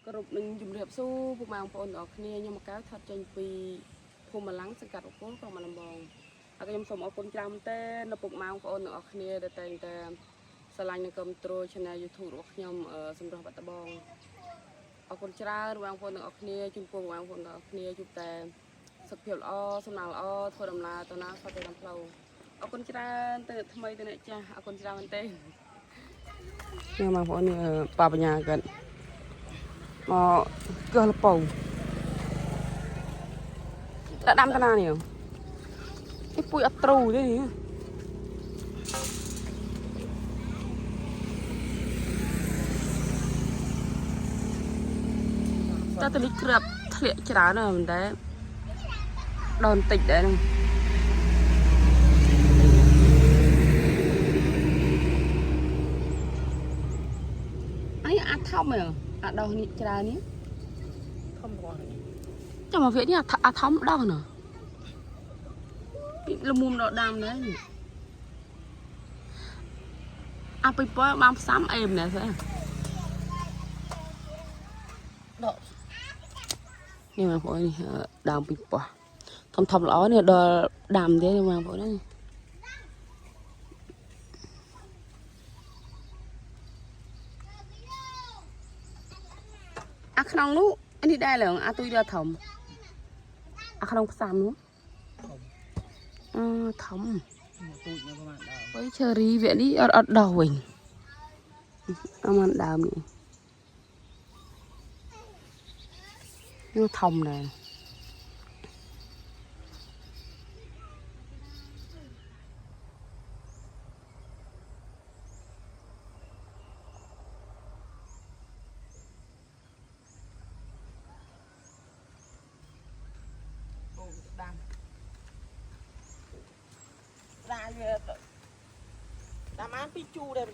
Group mình dùng đẹp su buộc màng phồn ở kia nhưng mà cái thật trên vì phun mà lắng sẽ cắt một cuốn còn mà làm bòn ở cái sổ ở con trăm tên là buộc màng phồn ở kia để tên selain cầm trôi trên YouTube của nhom ở sân đô bát bong ở con tra màng phồn ở kia chung phun màng phồn ở kia chụp tè sập hiệu o sầm nào o thôi đầm là tao nói sao tao làm lâu ở con tra từ thay mấy từ này cha ở con tra mình tên nhưng mà phồn bà nhà gần mà cơ là bầu đã đâm cái nào nhiều cái bụi ắt trù thế nhỉ ta tự lý krập thịa chả nữa mình đấy đòn tịch đấy này ấy ăn thóc mày à đâu nhị chả ní chẳng mà việc nhá à thóc đâu nữa là mồm đỏ đam đấy à bị bói bám sắm em này thế nhưng mà phổi đàm bị bỏ thầm thầm ló này đờ đàm thế nhưng mà phổi đấy à không lúc anh đi đây là à tôi ra thầm à không xàm nữa thầm với cherry vậy đi ở đầu mình ăn đàm này nó thòng này ra làm ăn pichu đây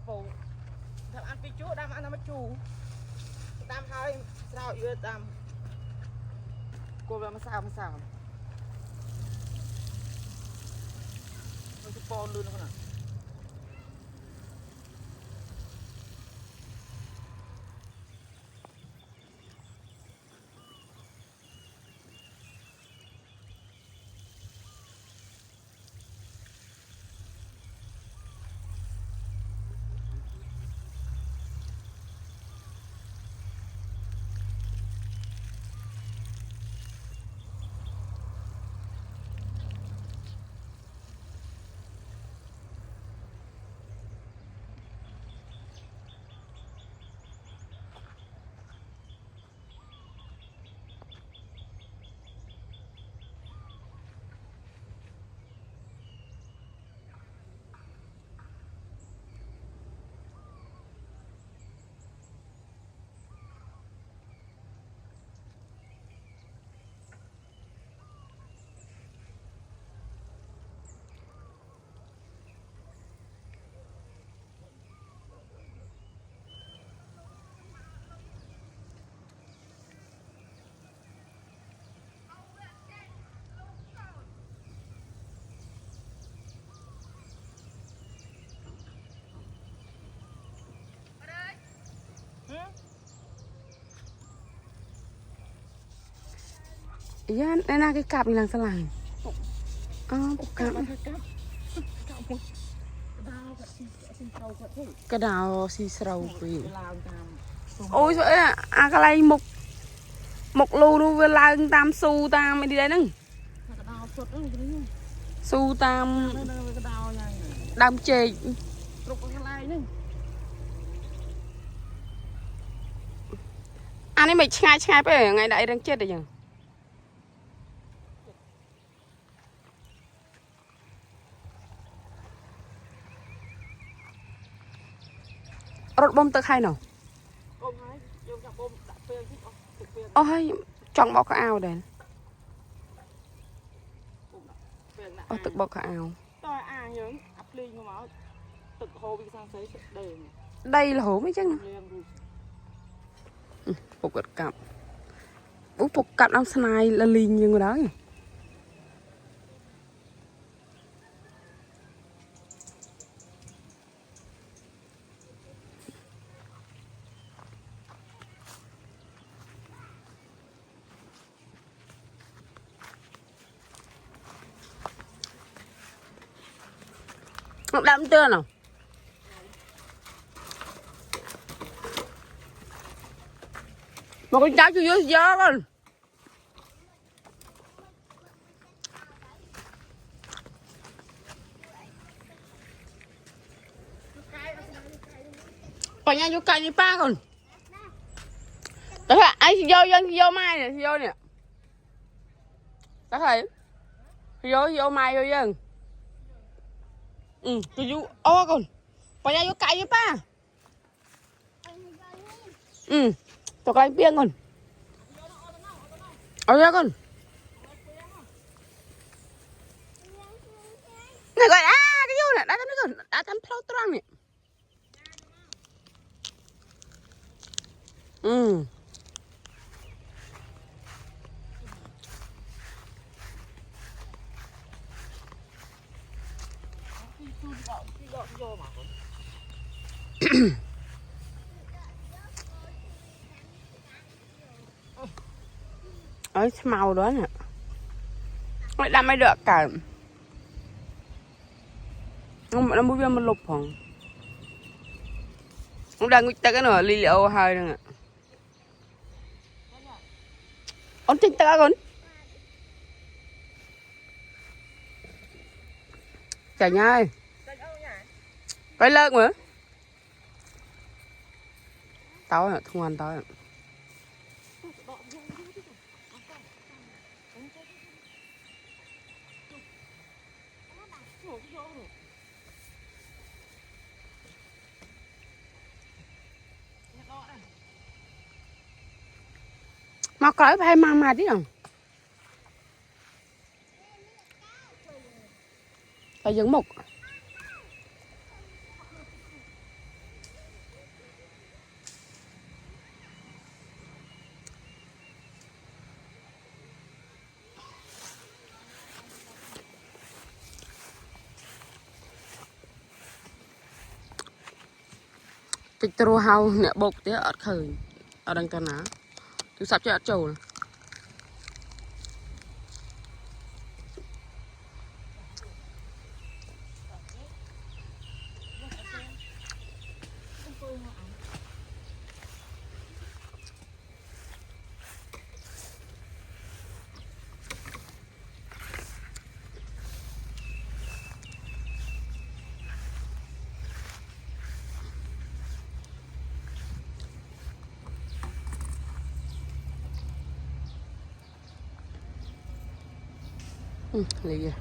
phụ thằng ăn pi chúa đam ăn nó chú đam hai sao yêu đam cô làm sao nó cứ pon luôn nó nè dạ đây là cái cặp làng sả làng cặp cái đào xì sầu vì ôi trời ơi cái này một lù nu về làng tam su tam mới đi đây nưng su tam đam chê anh ấy mày ngay bây giờ ngày đại đang chết rồi nhỉ rốt bom tơ khai nào ôi trong bọc cái ao đây ôi tự bọc cái ao đây là hổ mấy chắc nè phục cật cặp phục cặp đang snai là liền như người đó nhỉ đậm chưa nào một con cháu chưa vô gió luôn còn nhà vô cạnh đi ba còn đấy là anh vô mai nè vô nè có thể vô mai vô dân tôi vô còn nhà vô cạnh đi ba tôi có đánh biên còn ra con này gọi cái vô nè đã thấm thâu trăng nè ấy màu đó nè mày làm mới được cả không nó muốn một lục hòn không đang ta cái nửa ly liệu hơi nè ổn chính ta con chả nhai cái lợn nữa tao hả không ăn tao hả mà cởi phải mà tí nào phải dựng một ติดตัวเฮาเนี่ยบกเตี้ยอดเคยเอาดังกันนะtu sắp cho trầu lấy kìa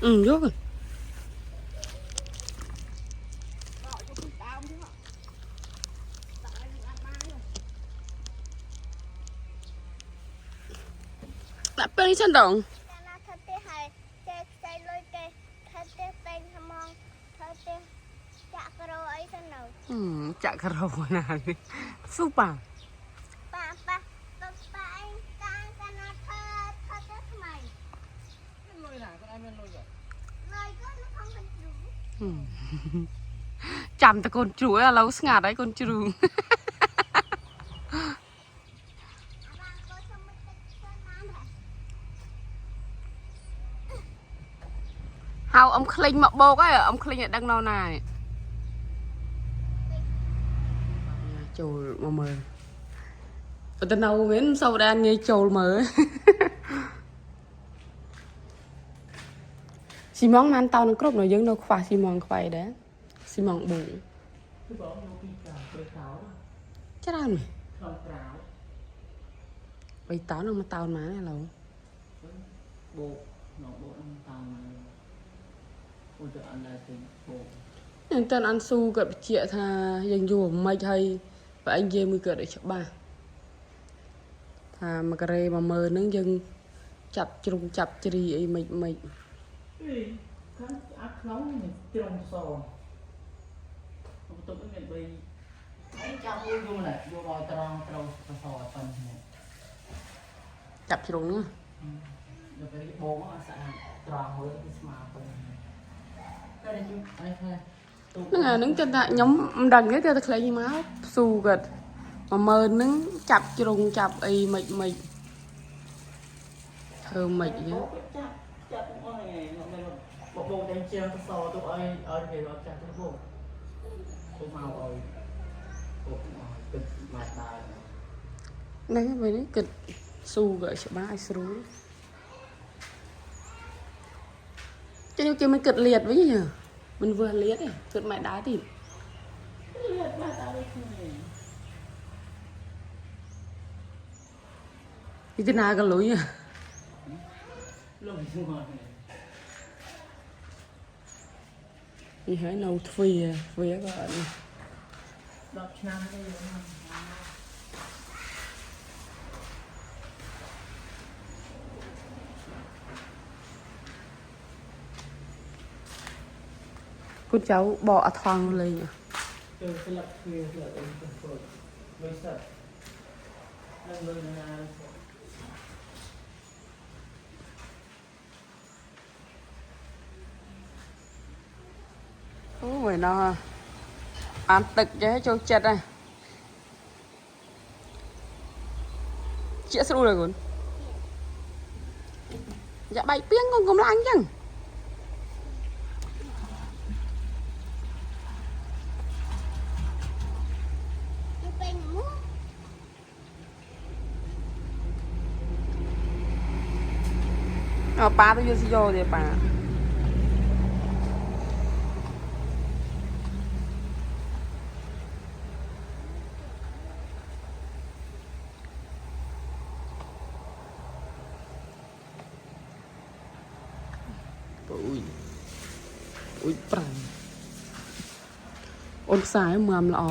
vô rồi đã bên đi chân đồng chả cà rô nào đi super ba anh càng càng nó thơ chết mày lôi nào con em lên lôi vậy lời có nó không thành đủ chăm ta con chú ấy là lâu ngà đấy con chú hào ông Kling mặc bô cái ông Kling ở đằng nào này chồi mà mờ ở tên nào miếng sau đan nghe chồi mờ xi măng man tao nó cướp nó giống nó khoa xi măng khoai đấy xi măng bù chắc ăn mày bày táo nó mà tao má này lâu bộ nó bộ ăn tàu mà ôi trời ăn là thì bộ nhưng tên ăn su gặp chị thà dành dù mày hay và anh dê mới cỡ để cho ba thà mà cái mà mờ nó dân chập chung chập chì ấy mày khán ác nóng này trong sò tôi cũng nhận bị ấy trong vô này vô rồi tròn sò phần này chập chung nữa được cái bố nó sẽ tròn với cái smart phần đây là chú đây thôi nó là nướng trên tại nhóm đằng cái kia ta lấy gì máu su gật mà mờ nướng chập chung chập ấy mày thơm mày chứ bộ bộ đánh chiên sò tụi ơi về vào chặt cái bộ tụi màu rồi bộ cực mặt tài đấy với đấy kịch su gợi cho ba ai su cho nên kia mình kịch liệt với nhỉ mình vừa liệt này kịch mẹ đá thì liệt mà tao đây không này thì thế nào cái lối nhỉ lồng mua này thì hãy nấu phì phì các bạn đọc năm đây con cháu bỏ thoang lên nhỉ từ cái lập phì là ở cái phổi với sợ đang lên là ôi nó ăn tực cho cho chật này chị sẽ rồi con dạ bay piếng con không lanh chăng ba tôi vô thì bà ui prang ôn xài mầm ló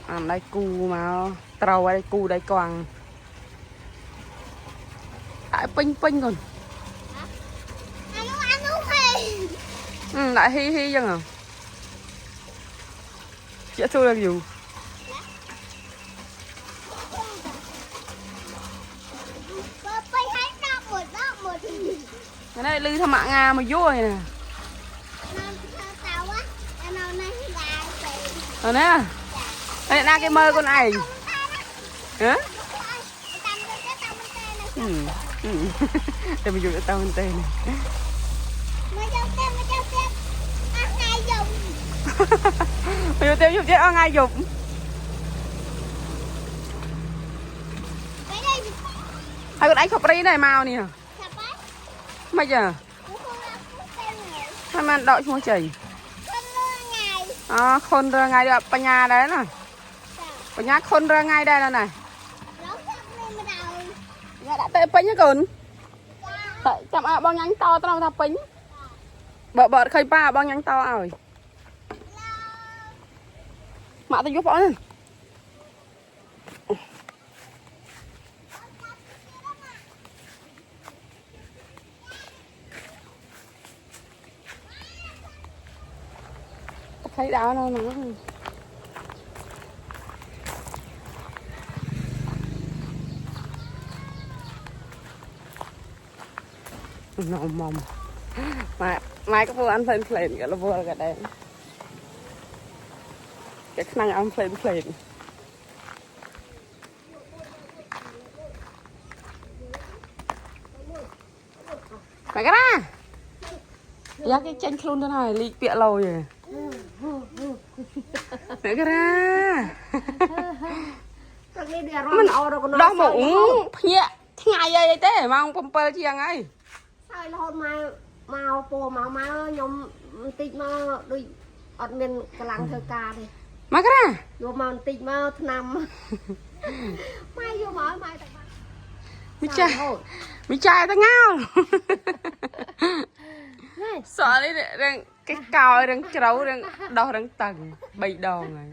ăn đây cù mà trâu đây cù đây quàng lại pinh pinh còn lại hi hi chăng à chị thua được dù cái này lư thằng mạng nga mà vô này nè rồi nè đây là cái mơ con này hả để mình dùng cái tao tên này mình tiêu dùng chứ ăn ai dùng hai con đánh khóc đi này màu nè bây giờ hai mình đợi xuống chảy khôn ra ngay được bà nhà đấy nè bà nhà khôn ra ngay đây này đã tệ pính còn chậm bao nhánh to tao thà pính bợ khơi ba bao nhánh to rồi mạ tao giúp bỏ nè thấy đau đâu nữa nồng mồm mai có vừa ăn phèn phèn cái là vừa cái đấy cái năng ăn phèn phèn mày cái ra giá cái chanh khôn thế này lì bịa lâu rồi mày cái ra mình đo mũ nhẹ ngày vậy thế mà ông pom pơ chi ngay sao là hôm mai màu po màu nhom tịt màu đôi ọt miền cái lăng thơ ca đi mày cái ra vô màu tịt màu nằm mai vô màu mai mi trai tao ngao sợ đấy đang cái còi đang trấu đang đo đang tầng bị đòn này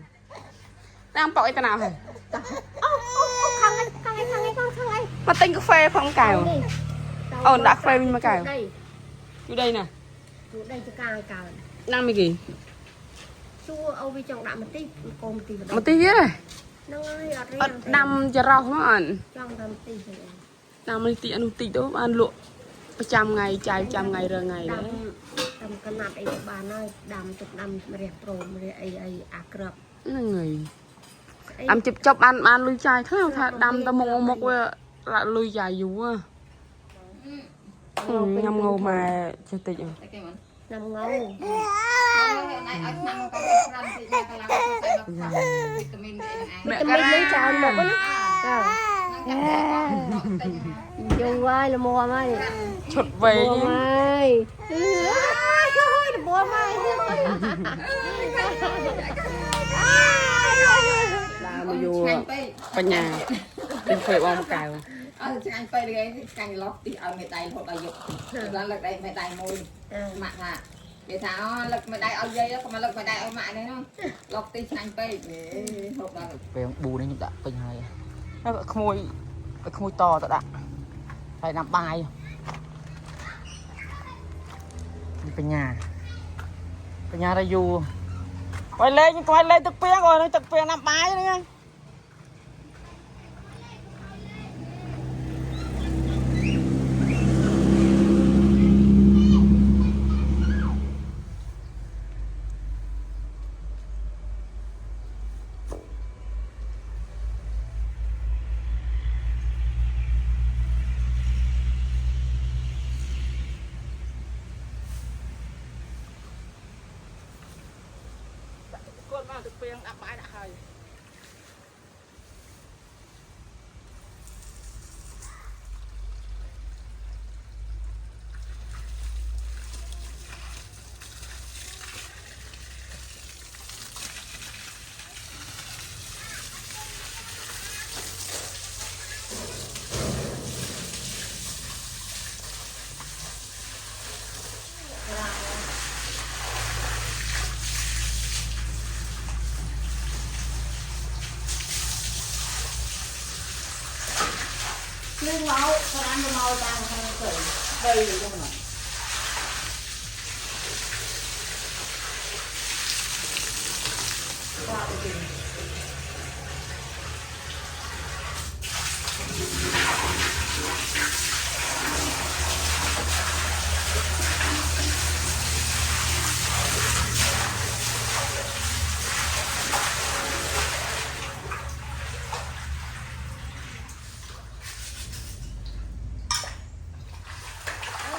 đang bội tao nào hả khăng ấy mà tinh cà phê không cào ổn đã phê mình mà càoอยู่đây nè đây cho càng cào năm mươi kg xua âu vi trong đạm một tí còn một tí hết rồi nó năm cho rau không ăn trong đạm tí năm mươi tí ăn tí đó ăn lụa 100 ngày chai 100 ngày rồi ngày đấy đầm cái nát ấy bà nói đầm chụp đầm rẹt trộm rẹt ấy cướp nó người đầm chụp chụp ăn lùi chai thế nào đầm tao một lại lùi dài dù á nhâm ngô mà chưa tịch nằm ngâu mẹ cái lấy chào một cái dùng ai là mua mai chụp về mua mai mua mai là mà vô cả nhà đừng phải bom cào anh phải đi canh lót thì ở mẹ tay hoặc là dục là lực đây mẹ tay môi mặt à để tháo lực mẹ tay ở dây đó mà lực mẹ tay ở mại đấy nó lót tí anh phải hoặc là về bù đấy những đã tình hay nó khôi to tao đã phải làm bài cái nhà đây dù quay lên thực phía rồi nó thực phía làm bài đấy nha con vào thực phiên đạp bãi đã hơi lên máu con ăn máu ta không đây được không nào qua được rồi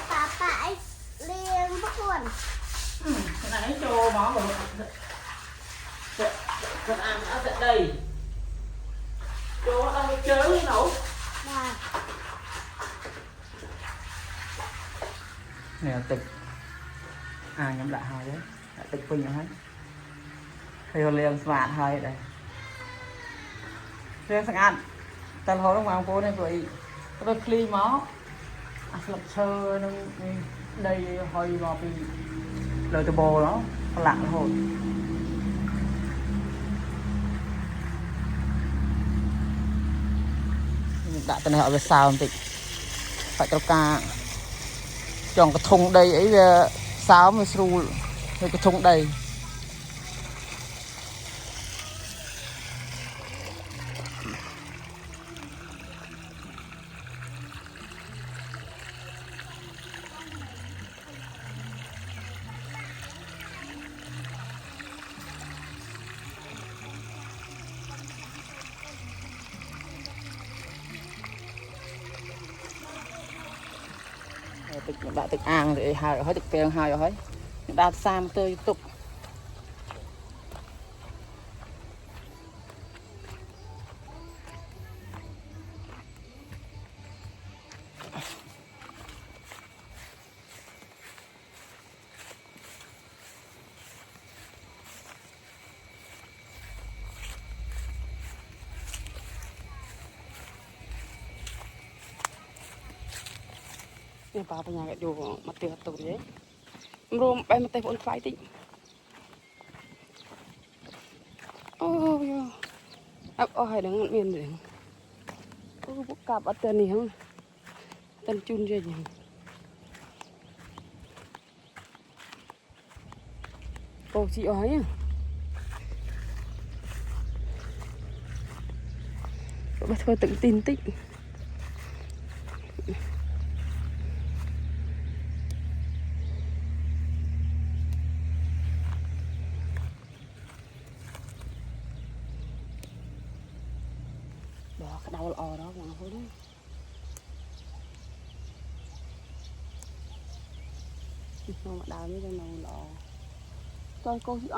Papa liền bắt luôn. cái này cho máu vào con ăn ở tận đây cho ăn chơi nấu nè tịch nhắm lại hơi đấy tịch pin rồi hết thì liền smart hơi đây liền sang ăn tao hỏi ông cô này vậy tôi clean máu lập sơ nó đây hơi vào vì lời từ bồ đó lặng hồi đã tên họ về sao không tịnh phải cho ca chọn cái thùng đây ấy sao mới sưu cái thùng đây đã tịch ăn thì hai hỏi tịch kèo hai rồi đã sam tươi tụcนี่ปลาปัญญาก็อยู่มาเตือนตัวนี้รวมไปมาเตะบอลไฟติโอ้ยเอาให้ดังเมียนเลยโอ้พวกกับอัตเตอร์นี่ฮะตันจุนเยอะยังโอ้ชีอ้อยมาเธอตึงตีนติ๊กcái đầu lò đó mà thôi đó không mà đào mới cho đầu lò coi cô chứ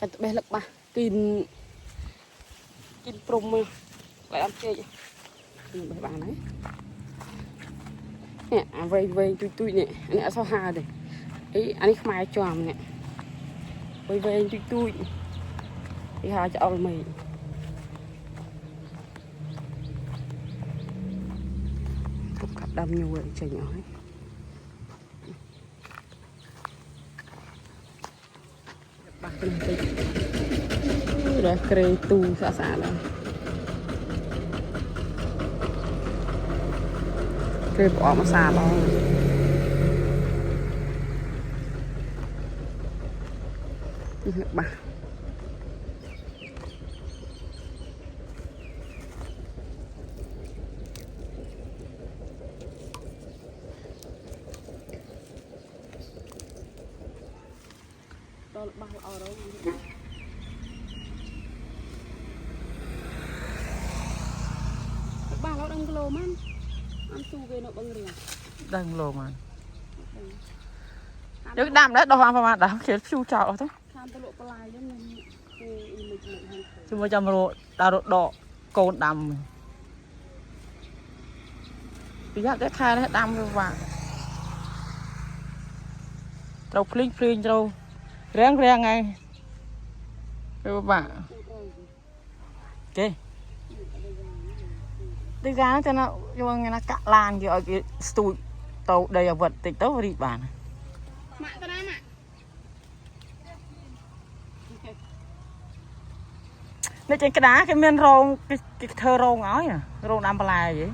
cho tụi bé lật ba kín prum lại ăn chơi mấy bạn đấy nè vây vây tui nè nè sao hà đây ấy anh không ai cho nè vây vây tui đi hà cho mày cục cặp đâm nhiều vậy trời nhỏ ấy bạc lên đây rồi kề tu xả xả là kề bỏ mà xả bao bà đó là bao ở đâu bao nó đang lô man ăn su về nó bằng rìa đang lô man nếu đam đấy đâu hoa mà đam khiến chu chảo thôi chúng tôi chăm rồi đào đỏ cồn đầm bây giờ cái khai nó đầm rồi vàng trâu pling pling trâu reng reng ngay rồi bạn ok đi ra cho nó cho nghe nó cạn lan ở cái stui tàu đầy vật tịch tớ đi bàn Lấy trên cái đá cái miên rong cái thơ rong ói à rong đâm lại vậy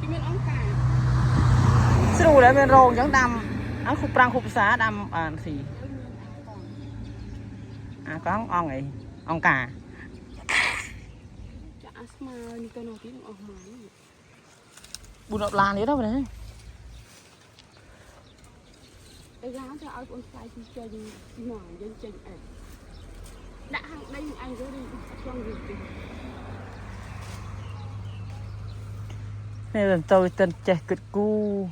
cái miếng ống cà xíu đấy miên rong giống đâm áo khúc răng khúc xá đâm thì có ong ấy ong cà chả asma như tôi nói tiếng ong mà bùn đậu lan đấy đâu đấy cái gáo cho ai con trai đi chơi đi ngoài dân chơi ấy đã hàng đây anh rồi đi trong gì thì nên là tôi tên trẻ cực cu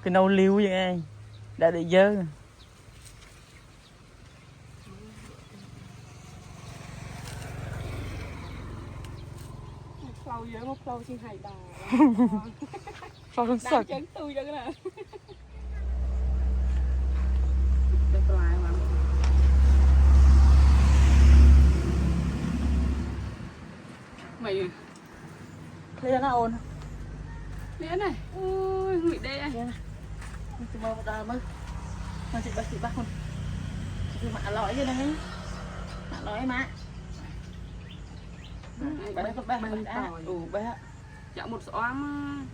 cái nâu liu vậy anh đã để dơ phao dưới một phao trên hải đảo sao không đang sợ chấn tôi đó cái này đây có ai mà mày thế nó ồn nè này ôi ngụy đây anh chị mơ một đời mới mà chị bác con chị mạ lõi như này mạ lõi má bé dạ một xóm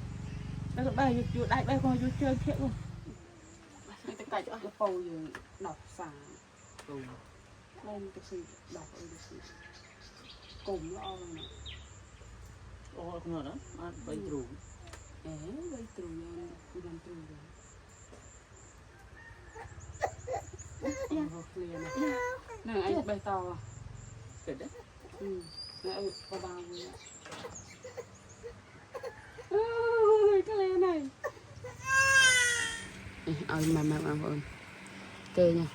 bé vô đại bé con vô chơi thiệt luôn người ta cài cho cái phâu giờ đọc xả lên cái gì đọc ở cái gì cùng lo này ô không ngờ đó bay trù bay trù đi làm trù rồi nè anh bay to kể đấy nè có bao nhiêu ôi cái lê này ơi mà ơn kê nha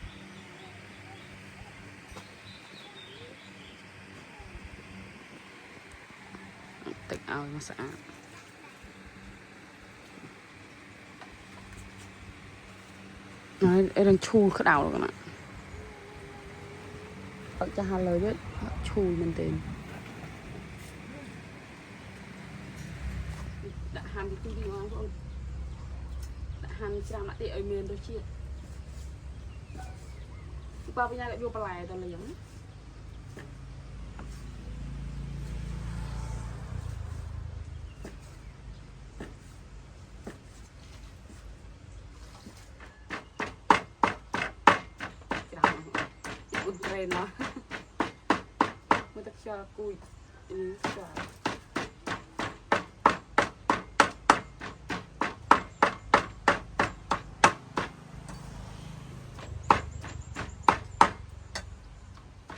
tịch ơi nó sẵn nói em đang chui cái đầu rồi các bạn ở cho hai lời đấy chui mình tiền đã hàn thì đi ngon thôi đã hàn ra lại để ở miền đôi chia qua bên nhà lại vô bà lại tao là giống lên nó mới tập cho cùi cho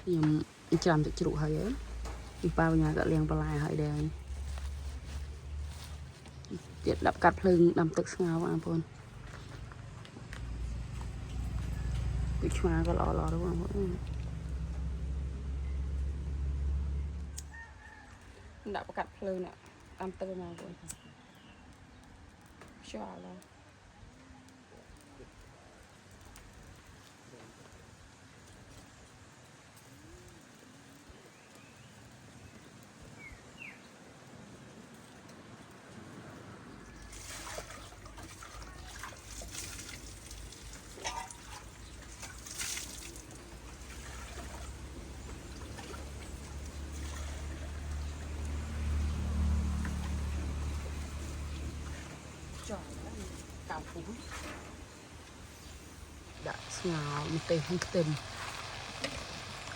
nhưng chạm được chịu hay ấy đi bao nhà gạ liền vào lại hay đây tiệt đập cắt lưng đâm tức ngao anh phun cái chua có lò đúng không đập cắt lưng nè đâm tức ngao rồi chua là cào phúng đã ngào một tê không tình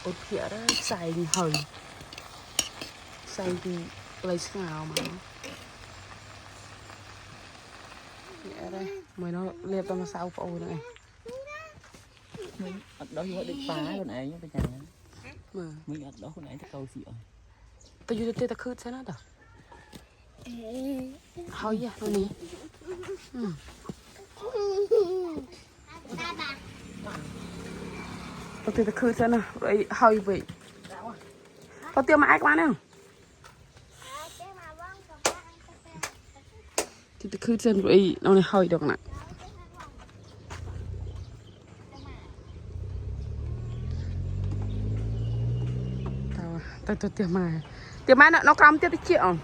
ốt kia đó xài hơi xài thì lấy ngào mà vậy đây mày nó liệp tao mà sao phụ này mình ở đó thì định phá luôn ấy nhá bây giờ mà mình ở đó hồi nãy thì cầu xịn tao vô tao khứt thế nào đó hơi vậy thôi nè tao tiêu tao khứt thế nào rồi hơi vậy tao tiêu mà ai các bạn không thì tao khứt thế rồi nó này hơi được nè tao tiêu mà nó cầm tiêu tao chịu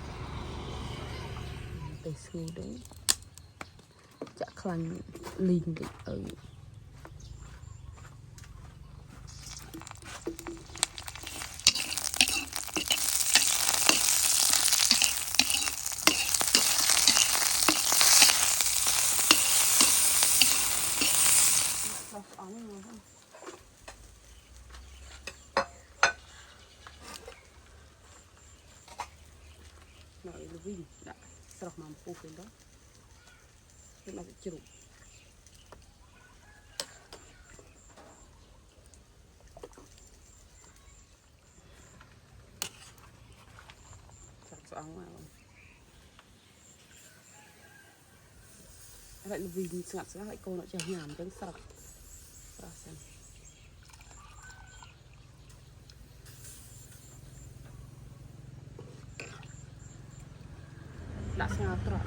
để xưa đấy chắc khăn linh cái ở lưu vinh đã sọc mắm phu cái đó cái mà chịu sọc xong mà lại lưu vinh sạt sạt lại cô nó chờ nhảm tiếng sọc sọc xem đã sang trọ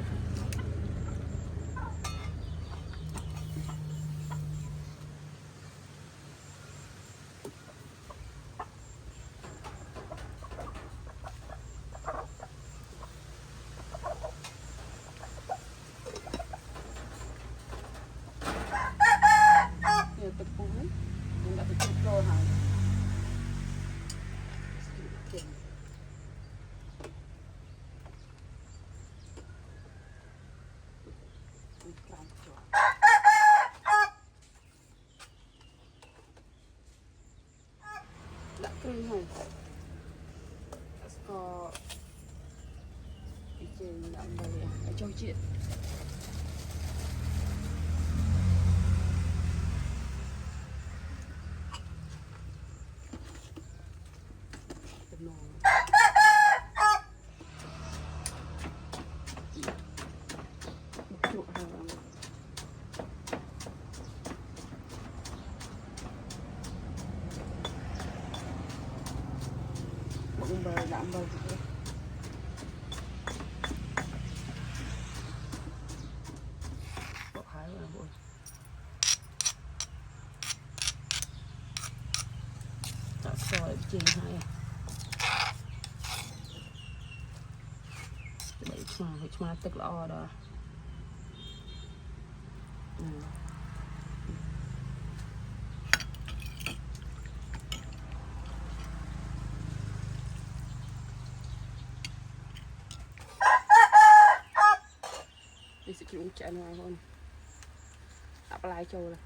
nhiều tập cũ nhưng đã tập pro hả đã cưng rồi có cái trên làm bài ở trong chuyện bụng bờ làm bờ gì bộ hái là bộ tạo sỏi trên hai vậy mà tức là o đó đi sẽ chịu chạy ngoài hơn đạp lại trâu này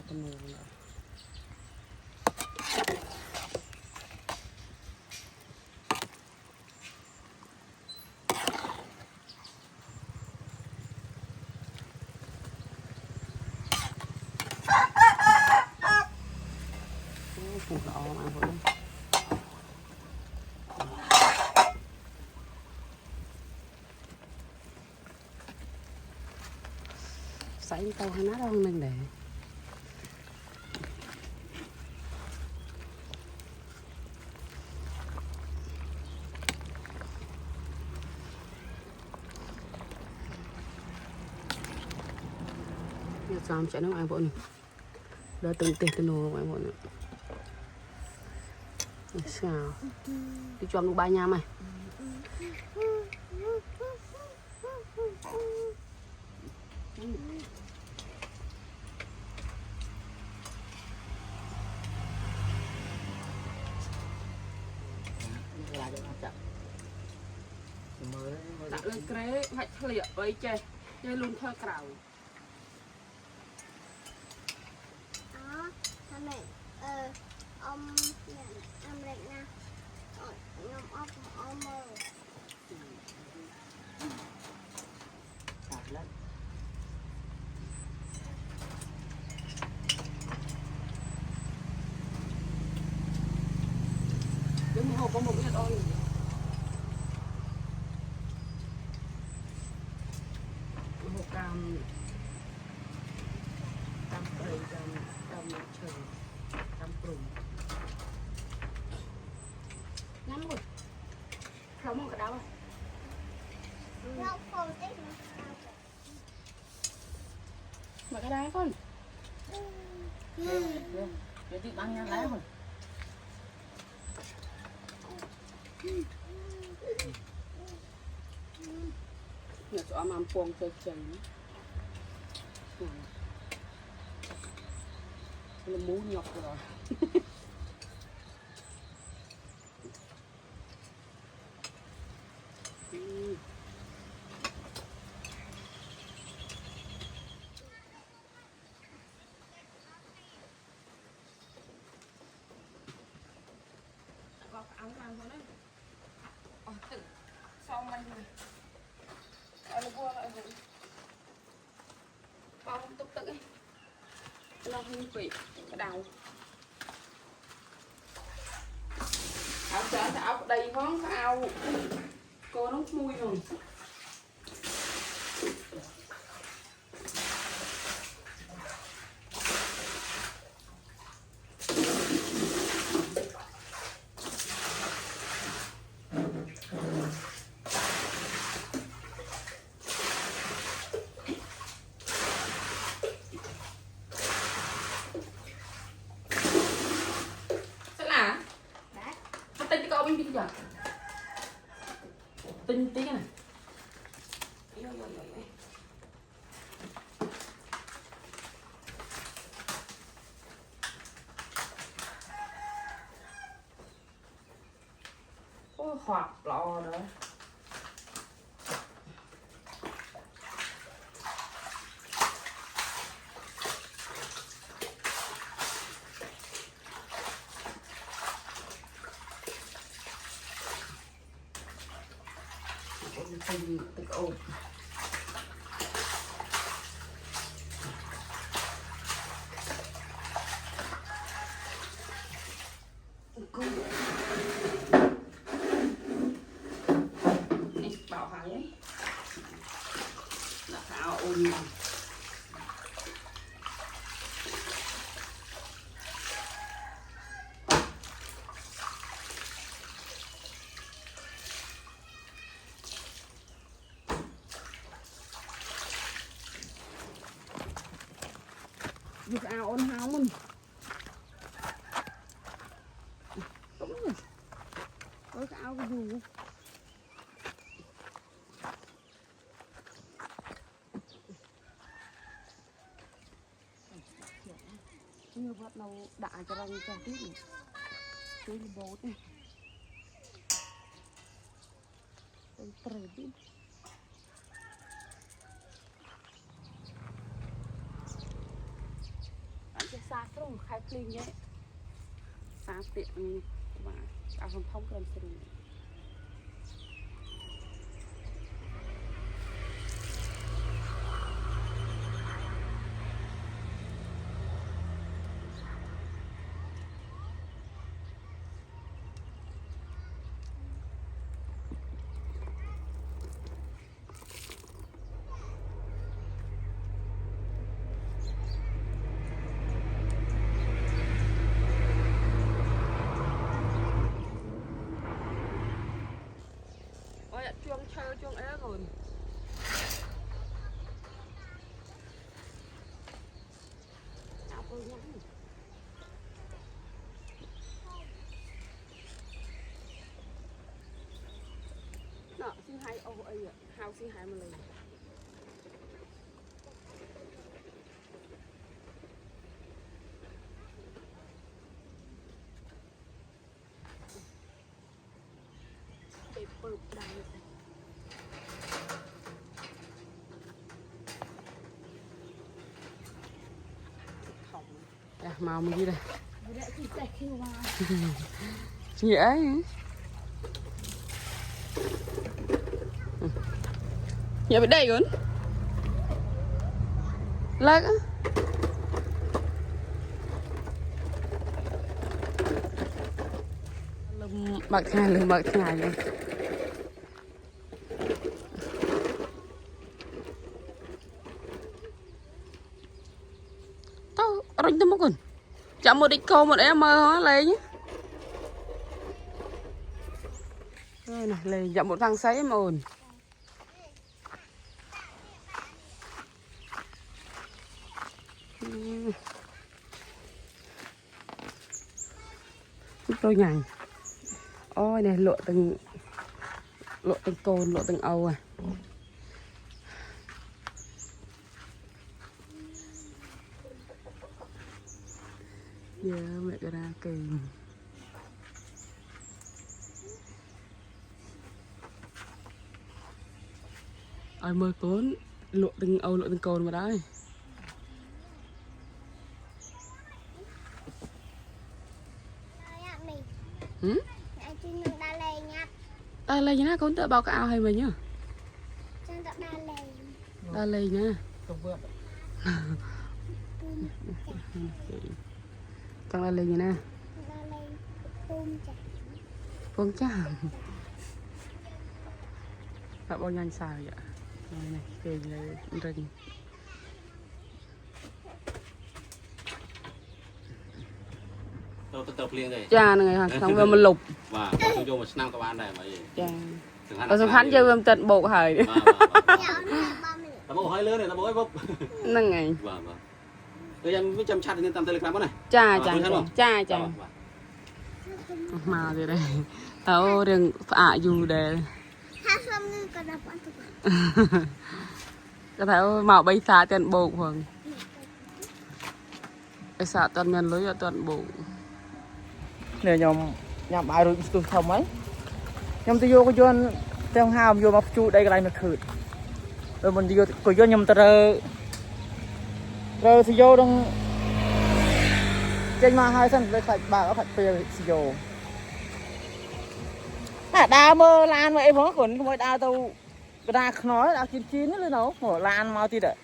con mồi nữa phụ đỏ mà vẫn sấy tao hay nát không nên để làm chạy nó ai bọn đỡ từng tê từng nô ai bọn sao đi cho nó ba nhà mày đã lên cái hạch liệt với chơi chơi luôn thôi cào ông rạch nè ông mơ sạch lắm đứng hộp có một cái ôi hộp cam cam cây cam trời cam prùng ngắn rồi không một cái đâu nó không thích mà cái đá con để đi băng nha lá rồi nhà chỗ mà buông chơi chơi nó mú nhọc rồi áo vàng vào đấy tự sau mày này là vua lại rồi bao tục tự ấy lo hình quỷ cái đào áo chở áo đầy phong áo cô nó mùi rồi bên kia giờ tinh tí này ôi hoạt lò rồi từng ôm bảo hàng ấy là áo ôm việc áo ôn háo mình đúng rồi với cái áo cái dù như bắt đầu đã cho răng cho tiếp này cái bột này cái trời đi xa xuống khai pling vậy xa tiệm và áo không thông cần sử dụng chuông chơi chuông é rồi áo cô nhắn nọ xin hai ô ấy ạ hao xin hai một lần để bự đầy màu mình đi đây gì ấy nhà bên đây con lắc bạc ngày lưng bạc ngày luôn tao rinh tao mất con chậm một địch cô một em mơ hóa lên nhé đây này lên chậm một thằng sấy mà ồn tôi nhảy ôi này lộ từng cồn lộ từng âu à giờ mẹ cái ra kỳ ai mơ cốn lộ từng âu lộ từng cồn mà đấy lên như thế con tự bao cái áo hay mình nhá Chẳng đọc đa lệ. đa lên nha Không vượt. con đa lên như thế Đa lệ. Tôm chả. con chả bạn bao nhanh sao vậy này cái này rình tập liền đây cha này hả xong rồi mình lục và tôi vô một năm các bạn này mà cha ở sông khánh chơi em tận bộ hời Nhỏ này ba mình. tao bố hơi lớn này tao bố ấy bốc năng ngày vâng tôi em với chăm chặt nên tầm telegram này cha mà gì đây tao đừng phải dù để Ha xong như có đọc ăn thực. có thể mạo bay xa tận bộ hoàng bay xa tận nhân lưới ở tận bộ Nè nhom ai rồi tôi không ấy. Nhom tôi vô cái vô theo hào vô mà chu đây cái này mà khử. Rồi mình đi vô coi vô nhom tơ rồi thì vô đang trên mà hai sân với phải bà có phải về thì vô. À đào mơ lan vậy phó còn mới đào tao cái đà nói đào chín nữa lên đâu mở lan mau tí đấy.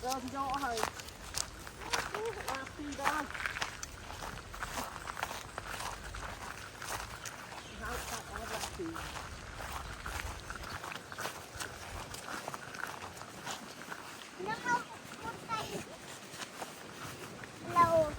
rồi thì cho hời Lâu.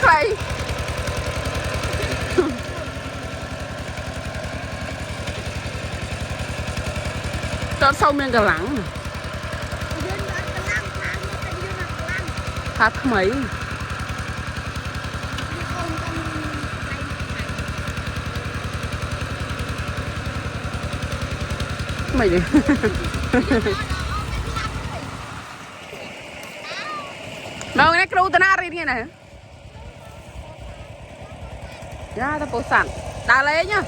vậy cho sâu miếng cả lắng phát mấy mày đi đâu cái kêu tên ari nghe này ra ta bổ sản đá lấy nhá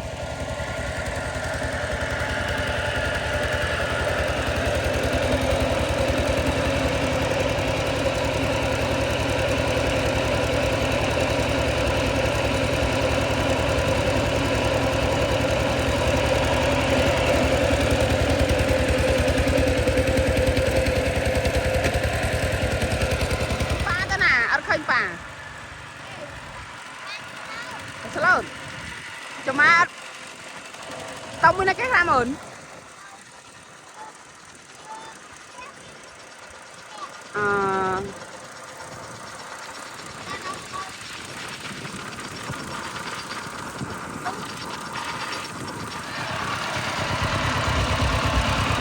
cho má tông mới nó cái ra mượn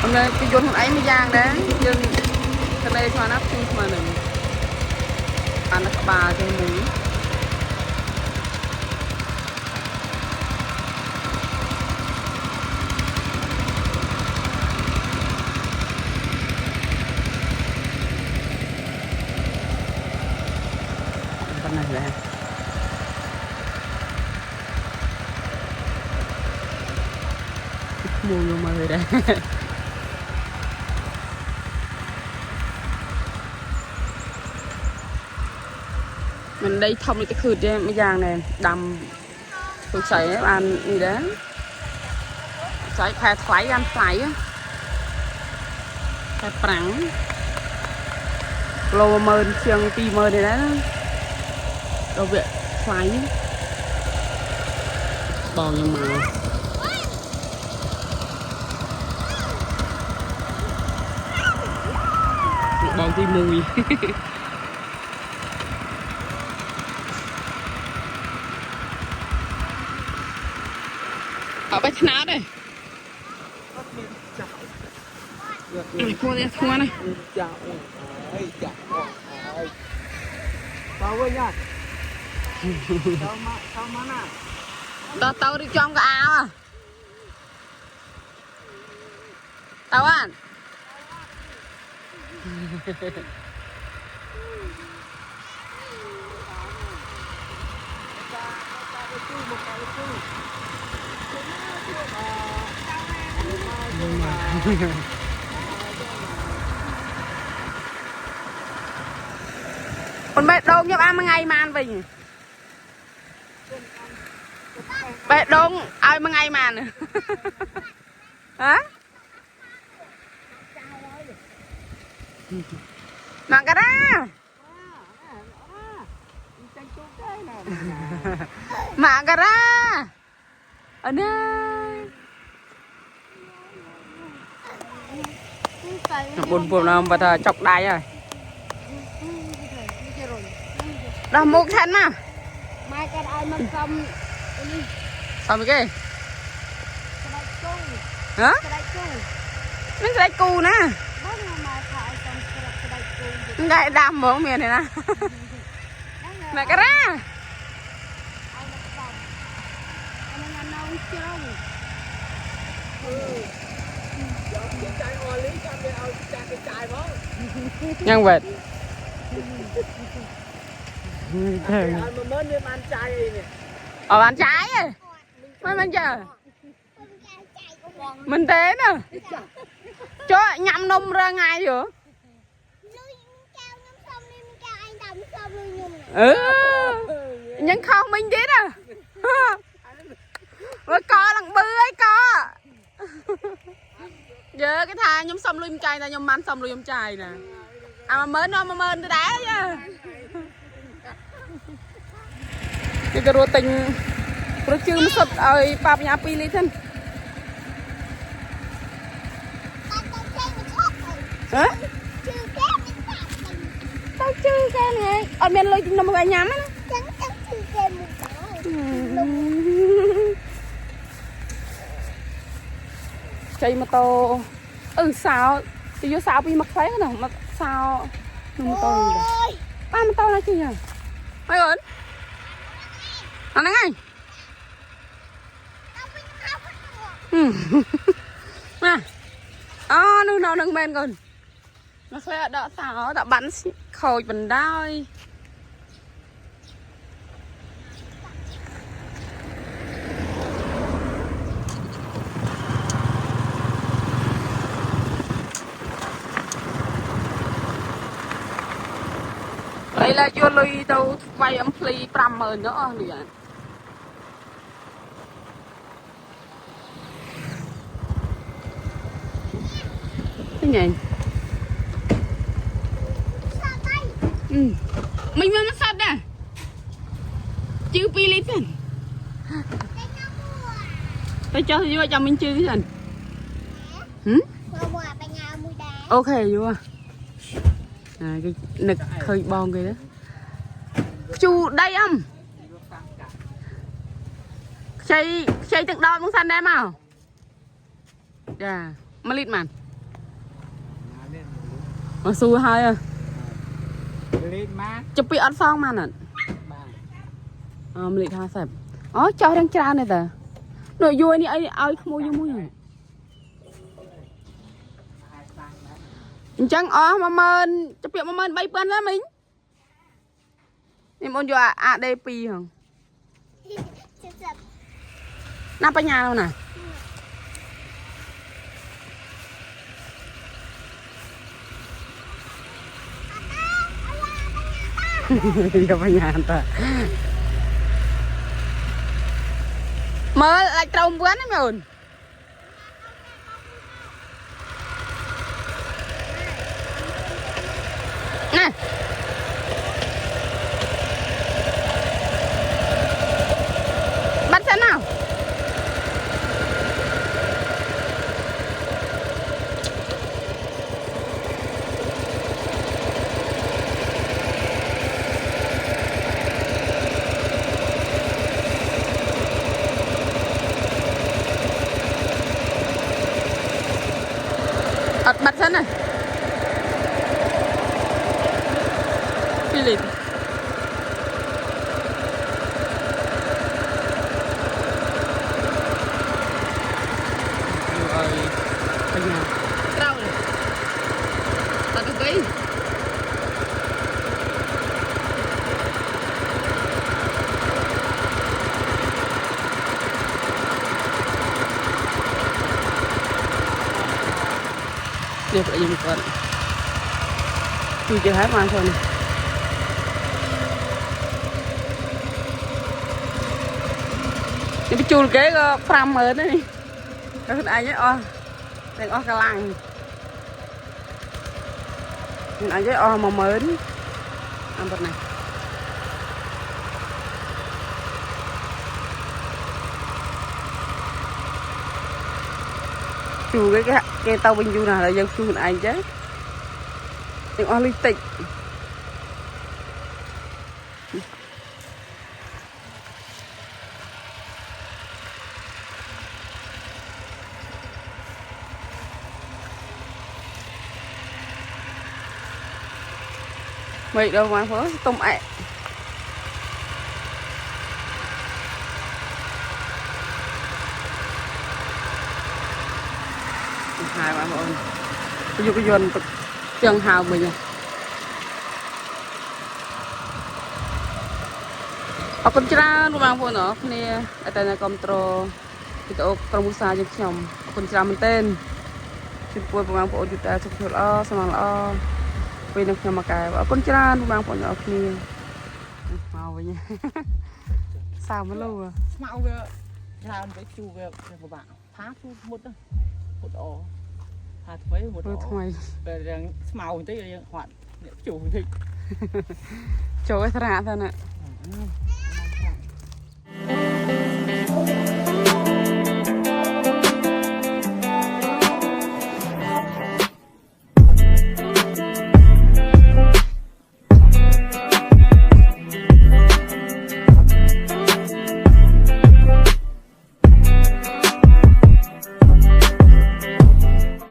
hôm nay cái vốn ấy mới giang đấy nhưng cái này thoa nắp chung mà mình ăn nó bà cho mình này là mua luôn mọi người đây mình đây thông cái khử cho mấy giang này đầm tôi sấy ăn gì đó sấy khai thoái ăn phải á khai prắng lô mơn chiêng pi mơn này đó đâu vậy phải bò nhưng mà bò thì mùi ở bên nào đây thua đây thua này bao nhiêu nha tao đi trong cái áo à tao ăn con bé đông nhấp ăn ngày mà ăn về bé đông ai mà ngày mà nữa hả mà cái đó mà cái đó ở đây buồn buồn nào mà chọc đáy rồi đó mua thân à mai cái ai mà xong xong cái hả nó cái cu nè cái đam bố miền này nè mẹ cái ra nhân vật ở bàn trái mình chờ mình thế nè cho nhắm nôm ra ngay rồi nhưng không mình biết à với co lằng bư ấy co giờ cái thà nhóm xong luôn chai ta nhóm man xong luôn chai nè à mà mến nó mà mến tôi đá chứ cái rùa tình rùa chưa mới sụt ơi bạp nhà pi lý thân hả tao chưa cái này ở bên lôi nó mà nhắm á chạy mô tô sao thì vô sao bị mất phép nè mà sao mô tô gì vậy ba mô tô là chi nhỉ mấy ơi anh ngay nè nâng men còn nó sẽ đỡ sao đã bắn khôi bình đai đây là vô lui đâu vay âm pli 50,000 nữa nè cái gì mình mà nó sạch nè chưa pi lít rồi tôi cho vô cho mình chưa rồi ok vô cái nực hơi bon kìa đó chu đây âm xây từng đo cũng xanh em nào dạ mà lít màn mà xui hai à chụp bị ăn xong mà nè mà lít hai sẹp cho đang tra này ta nội vui đi ai không mua vô mua rồi chẳng mà mơn chụp việc mà mơn bay bên đó mình em ôn vô ADP hả nằm ở nhà đâu nè đi ở nhà ta mơ lại trồng quán em rồi nè bắt xem nào bắt xem này Philip ở nhà đâu này ở cái cây dia tak jumpa kuat. Tujuh hari masuk ni. Dia pecul ke pram hơn đấy. Cái này chứ đừng cái lăng. Cái này chứ mà mớn. Ăn vật này. Chu cái tàu bình du nào là dân chu anh chứ đừng ly tịch vậy đâu mà phố tôm ẹ hai bạn ơi vô cái dồn chân hào mình nè ở con tra nó mang vô nữa nè ở đây là control kita promosa cho chồng con tra mình tên chụp quay mang vô chúng ta chụp lo xong lo quay được nhầm cái ở con tra nó mang vô nữa nè màu vậy nha sao mới lâu à màu về ra với chu về của bạn phá chu một ổ hạt mấy một ổ về màu tí hoạt chủ thì chỗ cái thằng thôi nè